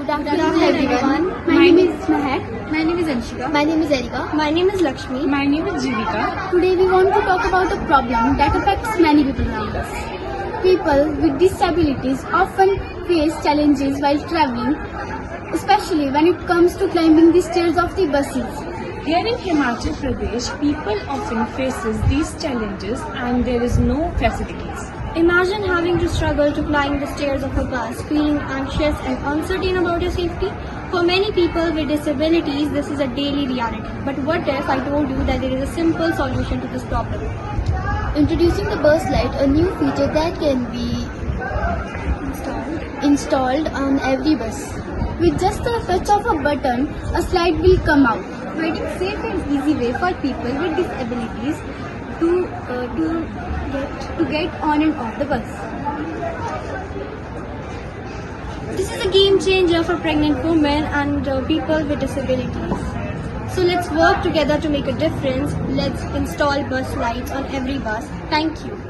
Good afternoon everyone. My name is Mahek. My name is Anshika. My name is Arika. My name is Lakshmi. My name is Jivika. Today we want to talk about a problem that affects many people around us. People with disabilities often face challenges while traveling, especially when it comes to climbing the stairs of the buses. Here in Himachal Pradesh, people often faces these challenges and there is no facilities. Imagine having to struggle to climb the stairs of a bus, feeling anxious and uncertain about your safety. For many people with disabilities, this is a daily reality. But what if I told you that there is a simple solution to this problem? Introducing the bus light, a new feature that can be installed on every bus. With just the touch of a button, a slide will come out, Providing safe and easy way for people with disabilities to get on and off the bus. This is a game changer for pregnant women and people with disabilities. So let's work together to make a difference. Let's install bus lights on every bus. Thank you.